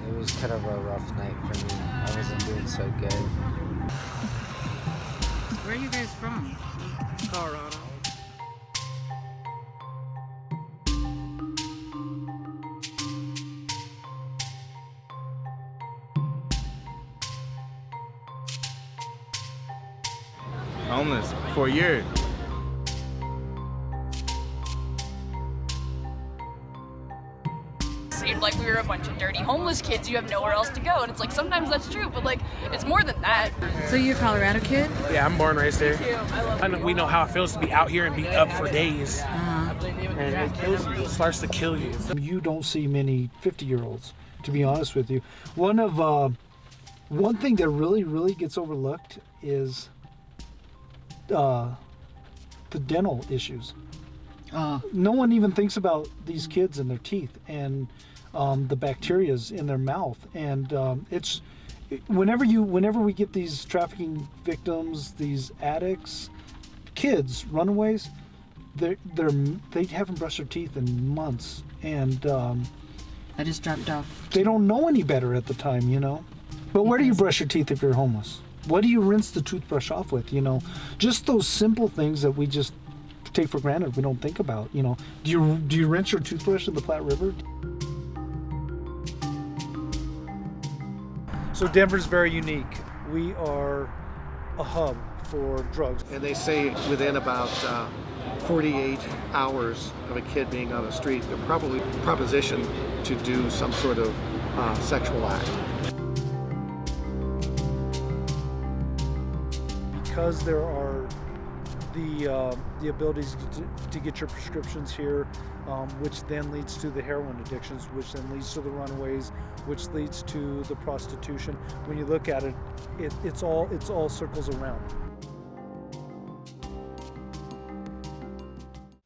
It was kind of a rough night for me. I wasn't doing so good. Where are you guys from? Colorado. Homeless for a year. Seemed like we were a bunch of dirty homeless kids. You have nowhere else to go, and it's like sometimes that's true, but like it's more than that. So you're a Colorado kid? Yeah, I'm born and raised here. I love We know how it feels to be out here and be up for days. And it kills you. It starts to kill you. You don't see many 50-year-olds, to be honest with you. One thing that really gets overlooked is the dental issues. No one even thinks about these kids and their teeth and the bacterias in their mouth. And it's whenever we get these trafficking victims, these addicts, kids, runaways, they haven't brushed their teeth in months, and I just dropped off. they don't know any better at the time, you know. But where do you brush your teeth if you're homeless? What do you rinse the toothbrush off with? You know, just those simple things that we just take for granted. We don't think about. You know, do you rinse your toothbrush in the Platte River? So Denver's very unique. We are a hub for drugs. And they say within about 48 hours of a kid being on the street, they're probably propositioned to do some sort of sexual act. Because there are the abilities to get your prescriptions here, which then leads to the heroin addictions, which then leads to the runaways, which leads to the prostitution. When you look at it, it's all circles around.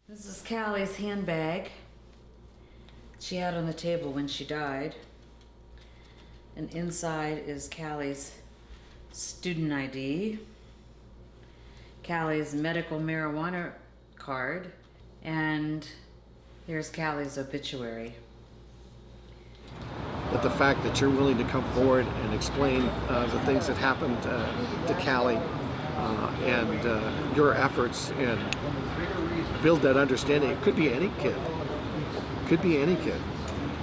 This is Callie's handbag she had on the table when she died. And inside is Callie's student ID, Callie's medical marijuana card, and here's Callie's obituary. But the fact that you're willing to come forward and explain the things that happened to Callie and your efforts and build that understanding. It could be any kid. Could be any kid.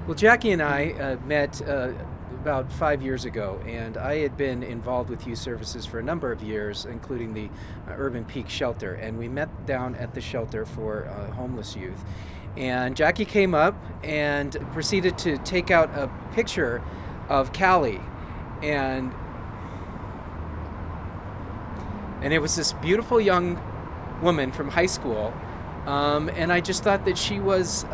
Well, Jackie and I met about 5 years ago, and I had been involved with youth services for a number of years, including the Urban Peak Shelter, and we met down at the shelter for homeless youth. And Jackie came up and proceeded to take out a picture of Callie, and it was this beautiful young woman from high school. And I just thought that she was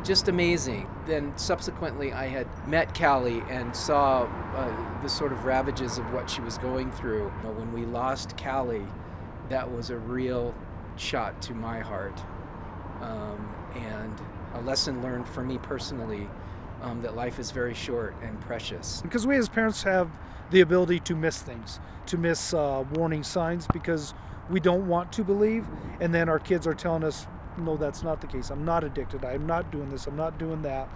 just amazing. Then subsequently I had met Callie and saw the sort of ravages of what she was going through. When we lost Callie, that was a real shot to my heart. And a lesson learned for me personally, that life is very short and precious. Because we as parents have the ability to miss things, to miss warning signs, because we don't want to believe, and then our kids are telling us, no, that's not the case. I'm not addicted. I'm not doing this. I'm not doing that.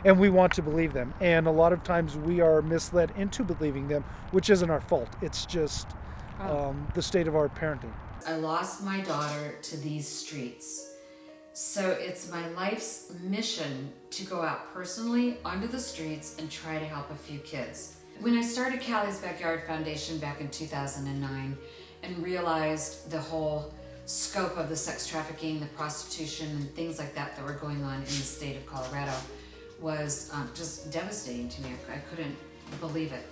And we want to believe them. And a lot of times we are misled into believing them, which isn't our fault. It's just the state of our parenting. I lost my daughter to these streets. So it's my life's mission to go out personally onto the streets and try to help a few kids. When I started Callie's Backyard Foundation back in 2009 and realized the whole scope of the sex trafficking, the prostitution, and things like that were going on in the state of Colorado was just devastating to me. I couldn't believe it.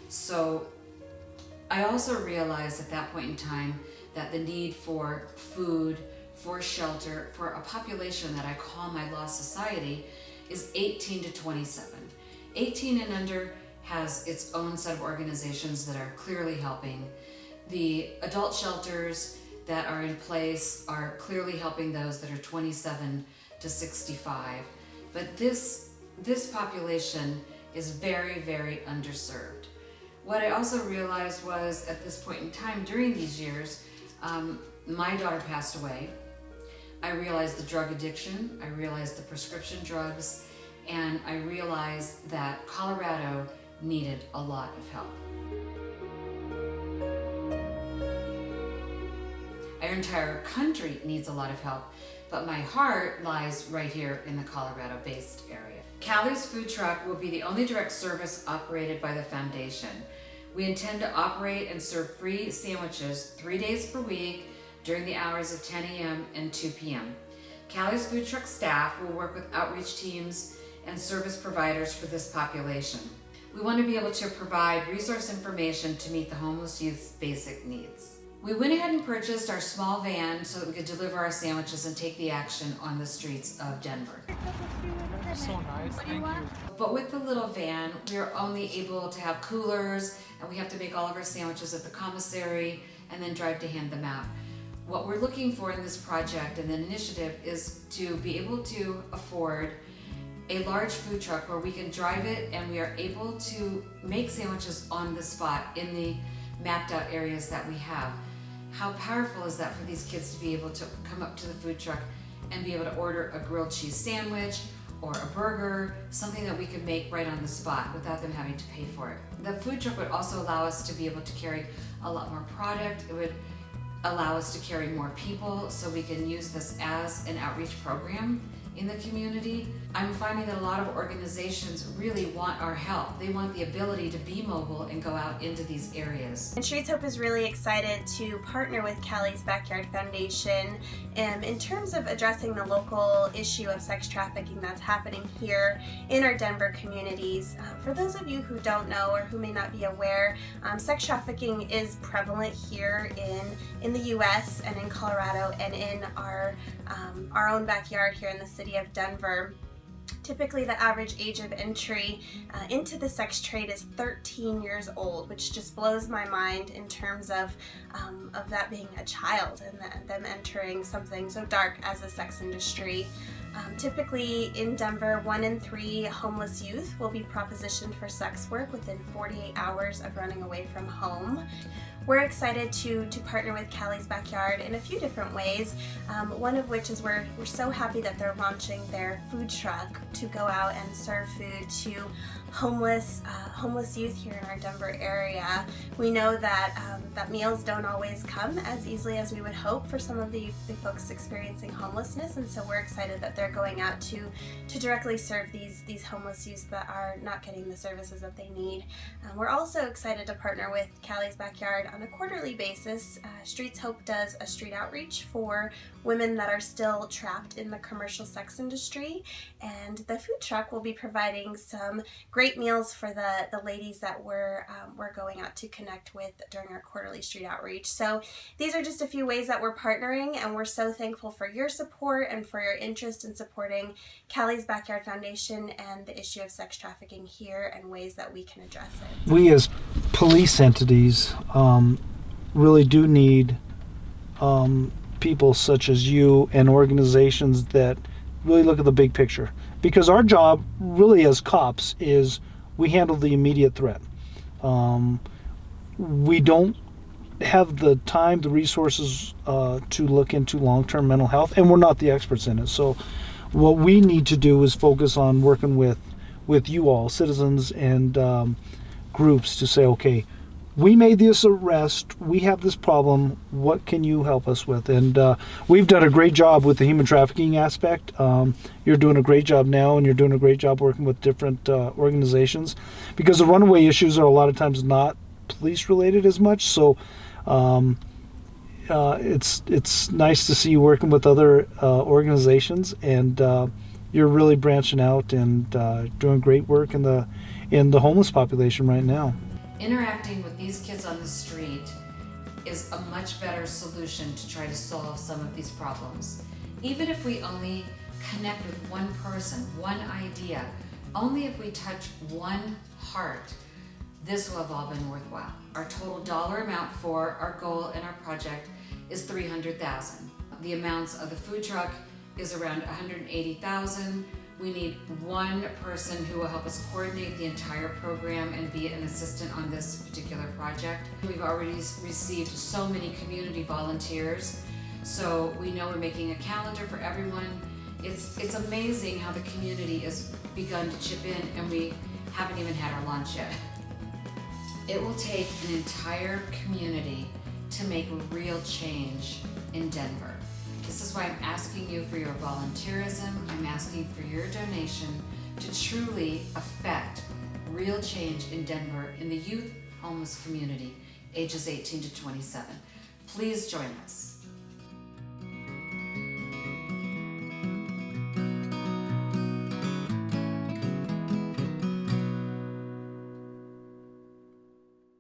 So I also realized at that point in time that the need for food, for shelter, for a population that I call my lost society is 18 to 27. 18 and under has its own set of organizations that are clearly helping. The adult shelters that are in place are clearly helping those that are 27 to 65. But this population is very, very underserved. What I also realized was at this point in time during these years, my daughter passed away. I realized the drug addiction, I realized the prescription drugs, and I realized that Colorado needed a lot of help. Our entire country needs a lot of help, but my heart lies right here in the Colorado-based area. Callie's food truck will be the only direct service operated by the foundation. We intend to operate and serve free sandwiches 3 days per week during the hours of 10 a.m. and 2 p.m. Callie's food truck staff will work with outreach teams and service providers for this population. We want to be able to provide resource information to meet the homeless youth's basic needs. We went ahead and purchased our small van so that we could deliver our sandwiches and take the action on the streets of Denver. So nice, thank you. But with the little van, we are only able to have coolers, and we have to make all of our sandwiches at the commissary and then drive to hand them out. What we're looking for in this project and the initiative is to be able to afford a large food truck where we can drive it and we are able to make sandwiches on the spot in the mapped out areas that we have. How powerful is that for these kids to be able to come up to the food truck and be able to order a grilled cheese sandwich or a burger, something that we could make right on the spot without them having to pay for it. The food truck would also allow us to be able to carry a lot more product. It would allow us to carry more people so we can use this as an outreach program in the community. I'm finding that a lot of organizations really want our help. They want the ability to be mobile and go out into these areas. And Streets Hope is really excited to partner with Callie's Backyard Foundation in terms of addressing the local issue of sex trafficking that's happening here in our Denver communities. For those of you who don't know or who may not be aware, sex trafficking is prevalent here in the U.S. and in Colorado and in our own backyard here in the city of Denver. Typically, the average age of entry into the sex trade is 13 years old, which just blows my mind in terms of that being a child and them entering something so dark as the sex industry. Typically in Denver, 1 in 3 homeless youth will be propositioned for sex work within 48 hours of running away from home. We're excited to partner with Callie's Backyard in a few different ways, one of which is we're so happy that they're launching their food truck to go out and serve food to homeless youth here in our Denver area. We know that that meals don't always come as easily as we would hope for some of the folks experiencing homelessness, and so we're excited that they're going out to directly serve these homeless youths that are not getting the services that they need. We're also excited to partner with Callie's Backyard on a quarterly basis. Streets Hope does a street outreach for women that are still trapped in the commercial sex industry, and the food truck will be providing some great meals for the ladies that we're going out to connect with during our quarterly street outreach. So these are just a few ways that we're partnering, and we're so thankful for your support and for your interest in supporting Callie's Backyard Foundation and the issue of sex trafficking here and ways that we can address it. We as police entities really do need people such as you and organizations that really look at the big picture, because our job really as cops is we handle the immediate threat. We don't have the time, the resources to look into long-term mental health, and we're not the experts in it. So what we need to do is focus on working with you all, citizens and groups, to say, okay, we made this arrest, we have this problem, what can you help us with? And we've done a great job with the human trafficking aspect. You're doing a great job now, and you're doing a great job working with different organizations, because the runaway issues are a lot of times not police related as much. So it's nice to see you working with other organizations, and you're really branching out and doing great work in the homeless population right now. Interacting with these kids on the street is a much better solution to try to solve some of these problems. Even if we only connect with one person, one idea, only if we touch one heart, this will have all been worthwhile. Our total dollar amount for our goal and our project is $300,000. The amounts of the food truck is around $180,000. We need one person who will help us coordinate the entire program and be an assistant on this particular project. We've already received so many community volunteers, so we know we're making a calendar for everyone, It's amazing how the community has begun to chip in, and we haven't even had our lunch yet. It will take an entire community to make real change in Denver. This is why I'm asking you for your volunteerism. I'm asking for your donation to truly affect real change in Denver in the youth homeless community, ages 18 to 27. Please join us.